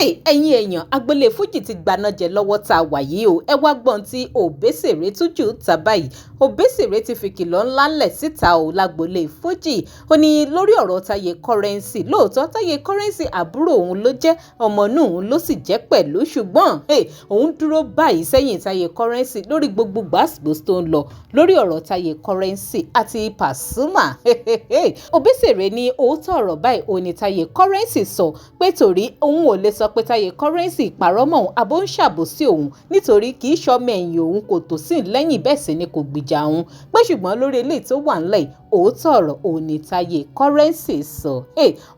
Ẹ̀yin èèyàn, Agbole Fuji Tigbanoje lọ́wọ́ tá a wà yìí o. Ẹ wá gbọ́n tí Obesere tújú ta báyìí. Obesere ti fi kìlọ̀ ńlá ńlẹ̀ síta o l'Agbole Fuji. Ó ní lórí ọ̀rọ̀ Taye Currency. Lóòótọ́ Taye Currency àbúrò òun ló jẹ́, ọmọ inú òun ló sì jẹ́ pẹ̀lú. Ṣùgbọ́n òun dúró báyìí sẹ́yìn Taye Currency lórí gbogbo gbàsgbòs tó ń lọ lórí ọ̀rọ̀ Taye Currency àti Pasuma. Obesere ní òótọ́ ọ̀rọ̀ báyìí òun ni Taye Currency sọ pé torí òun ò lè sọ pé Taye Currency ìpàrọ̀ mọ́ òun àbó ń ṣàbòsí òun nítorí kì í ṣọmọ ẹ̀yìn òun kò tó sí lẹ́yìn bẹ́ẹ̀ sì ni kò gbìjà òun pé ṣùgbọ́n lórí eléyìí tó wà ńlẹ̀ òótọ́ ọ̀rọ̀ òun ni Taye Currency sọ.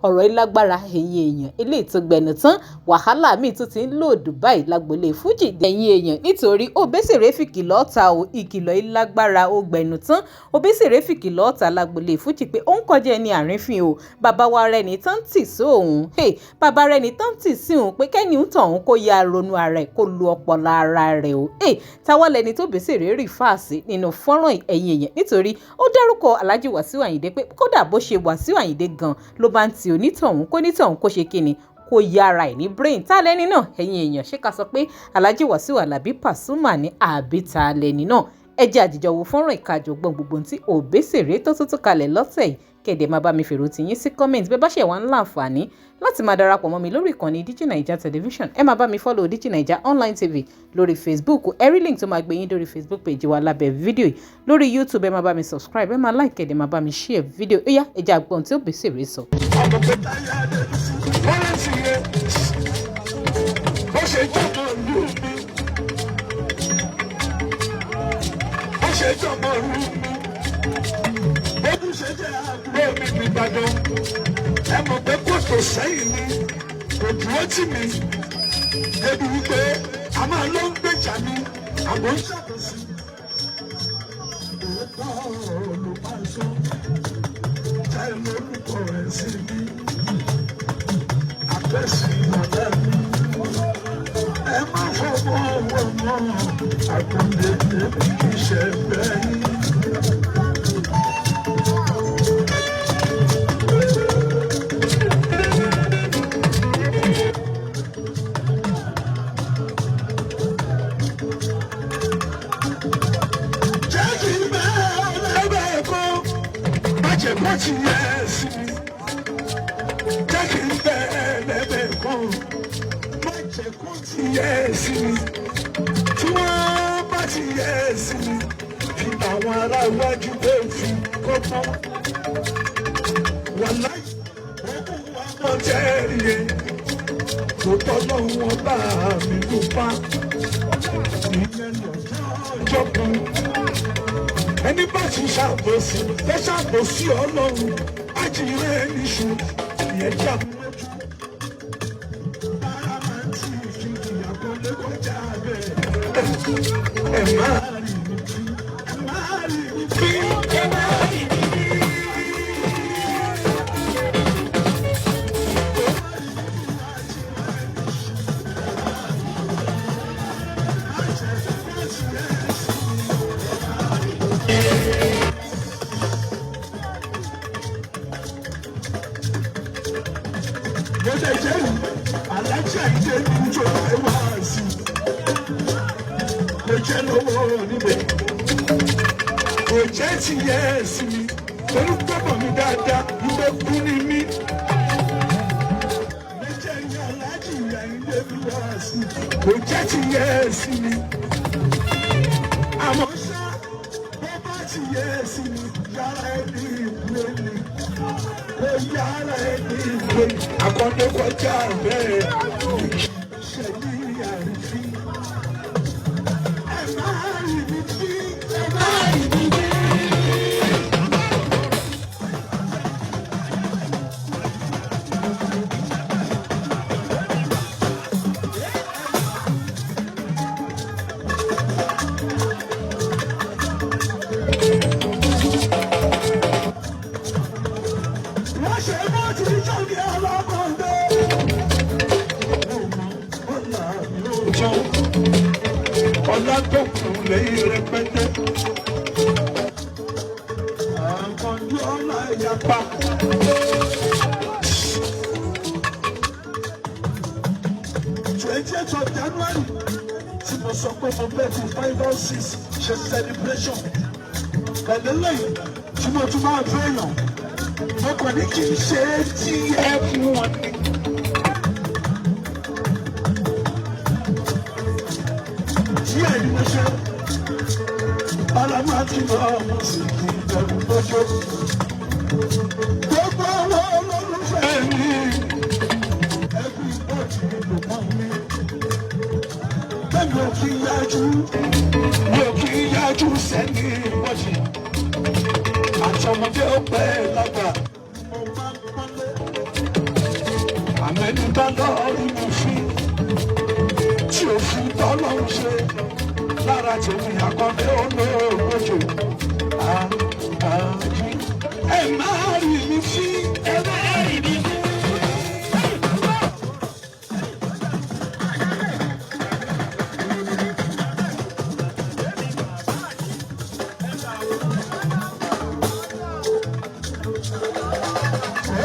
Ọ̀rọ̀ yìí lágbára ẹ̀yin èèyàn eléyìí tó gbẹnu tán wàhálà míì tún ti ń lòdù báyìí l'Agbole Fuji ẹ̀yin èèyàn nítorí Obesere fìkìlọ̀ ta o ìkìlọ̀ yìí lágbára ó gbẹnu tán. Obesere fìkìlọ̀ ta l'Agbole Fuji pé òun kọjá ẹni àrífín o bàbá wa rẹ̀ ní tán tì sí òun bàbá rẹ̀ ní tán tì sí òun pé kẹ́ni ń tàn òun kó ya ronú ara ẹ̀ kó lu ọpọlọ ara rẹ̀ o. Táwa lẹni tó Obesere rí fàásì nínú fọ́nrán ẹ̀yin èèyàn nítorí ó dárúkọ Alhaji Wasiu Ayinde pé kódà bó ṣe Wasiu Ayinde gan ló bá ń ti onítọ̀hún kó nítọ̀hún kó ṣe kíni kó yára ẹ̀ ní brain. Tá lẹ́ni náà ẹ̀yin èèyàn ṣé ká sọ pé Alhaji Wasiu Alabi Pasuma ní àbí tá lẹ́ni náà. Ẹ jẹ́ àjíjọ wo fọ́nrán ìkàjọ̀gbọ́n gbogbo tí Obesere tó tún kalẹ̀ lọ́tẹ̀ yìí kéde máa bá mi fèrò tiyín sí comment bẹ́ẹ̀ bá ṣe wà ń láǹfààní láti máa darapọ̀ mọ́ mi lórí ìkànnì DIGINAIJA television. Ẹ máa bá mi follow DIGINAIJA online tv lórí Facebook. Ẹ rí link tó máa gbé yín lórí Facebook page wa lábẹ́ fídíò yìí. Lórí YouTube ẹ máa bá mi subscribe, ẹ máa like, ẹ máa bá mi share fídíò. Ó yá ẹ jẹ́ àgbọ̀n tí Obesere sọ. Ẹ mọ̀ pé kò tó sẹ́yìn mi kò dúró tì mí débi wípé a máa lọ ń gbèjà mi àbọ̀ ń ṣàkóso. Òótọ́ ọ̀rọ̀ ló bá sọ já lórúkọ rẹ̀ sí mi àpẹ̀sì ọ̀dà mi. Ẹ má fọwọ́ ọwọ́ mọ́ àkùndé débi kì í ṣe bẹ́ẹ̀ ni. Wọ́n ti yẹ ẹ sí mi, jẹ́ kí n bẹ̀rẹ̀ lẹ́bẹ̀ kan, má jẹ́ kó ti yẹ ẹ sí mi, tí wọ́n bá ti yẹ ẹ sí mi, fi àwọn ará iwájú pé fi kọ́kọ́. Wàláì, òkú wa mọ̀ jẹ́rìí ẹ̀, kò tọ́lọ́ wọn bá mi ló pa, ìyẹn lọ́jọ́ kan. Ẹni bá ti ṣàbòsí lọ ṣàbòsí Ọlọ́run ajíire níṣu ìyẹn jà lójú. Bára máa ń tì í fi ìyàgò lẹ́kọ̀ọ́jà bẹ́ẹ̀. Ẹ máa rí mi bí, ẹ máa rí mi bí, ẹ máa rí mi bí. Mo lè jẹ́ Alhaji Ayinde níjọ ẹwà sí kò jẹ́ lọ́wọ́ níbẹ̀ kò jẹ́ ti yẹ ẹ sí mi torí gbọ́dọ̀ mi dáadáa ìgbẹ́ kú ni mí. Méjì ní Alhaji Ayinde níwá sí kò jẹ́ ti yẹ ẹ sí mi. Àmọ́ ṣá bó bá ti yẹ ẹ sí mi yàrá ẹni ìwé mi. Yàrá ẹni ìwé àkọ́dé kọjá bẹ́ẹ̀ ṣe ní àrífín. Ẹ máa rí mi bí, ẹ máa rí mi bí. Ọlá tó kù lẹ́yìn rẹpẹtẹ. Àkànjú ọlá ìyapa. 28th of January tí mo sọ pé mo bẹ́ẹ̀ fi 5 or 6 ṣe celebration pẹ̀lú lẹ́yìn tí mo tún máa fẹ́ yàn mo kàn ní kí n ṣe é tí ẹ fún wọn ni. díẹ̀ ni mo ṣe alamati náà mo sì kí ìbẹ̀rù lójó. gbogbo àwọn olólùfẹ́ mi ẹbí ìbọ̀dì ló mọ́ mi. bẹ́ẹ̀ mi ò kí ń yájú sẹ́ni ìbọ̀dì. àtọmọdé ó pẹ́ lágbà. mo máa ń pọ́nlé. àmẹ́ni bá lọ́ọ́rí mi fi tí o fi tọ́lọ́run ṣe lára tèmi àkọ́bẹ́ olóògbòjò. ẹ máa rí mi fi. ẹ máa rí mi fi.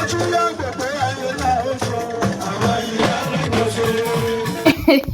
ojú yá gbẹ̀gbẹ́ ayé náà ó sọ àwọn ìyá rẹ̀ kò ṣe.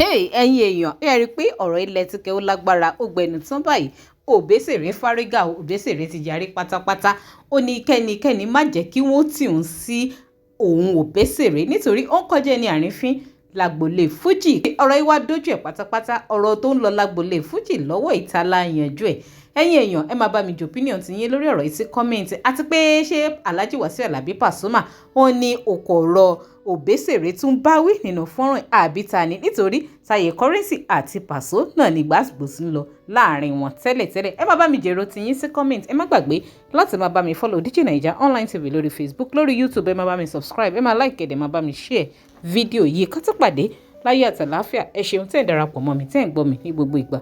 ẹ̀yin èèyàn ẹ rí i pé ọ̀rọ̀ ilẹ̀ ti kẹ́ ó lágbára ó gbẹnu tán báyìí Obesere fárígà Obesere ti yarí pátápátá ó ní kẹ́nikẹ́ni má jẹ́ kí wọ́n tì ń sí òun Obesere nítorí ó ń kọjá ẹni àrífín lágbolé Fuji ọ̀rọ̀ yìí wá dójú ẹ̀ pátápátá ọ̀rọ̀ tó ń lọ lágbolé Fuji lọ́wọ́ ìta la yanjú ẹ̀ ẹ̀yin èèyàn ẹ máa bá mi jù opinion ti yín lórí ọ̀rọ̀ yìí sí kọ́mẹ́ǹtì àti pé ṣé Alhaji Wasiu Alabi Pasuma ó ní okò ọ̀rọ̀ Obesere tún báwí nínú fọ́nrán àbí ta ni nítorí Taye Currency àti Paso náà ní gbàgbọ́sí ń lọ láàrin wọn tẹ́lẹ̀tẹ́lẹ̀ ẹ máa bá mi jèrò ti yín sí kọ́mẹ́ǹtì ẹ má gbàgbé láti máa bá mi follow DIGINAIJA online TV lórí Facebook lórí YouTube ẹ máa bá mi subscribe ẹ máa like ẹ máa bá mi share fídíò yìí ká tó pàdé láyé àtàláfíà ẹ ṣeun tẹ́ ẹ̀ darapọ̀ mọ́ mi tẹ́ ẹ̀ ń gbọ́ mi ní gbogbo ìgbà.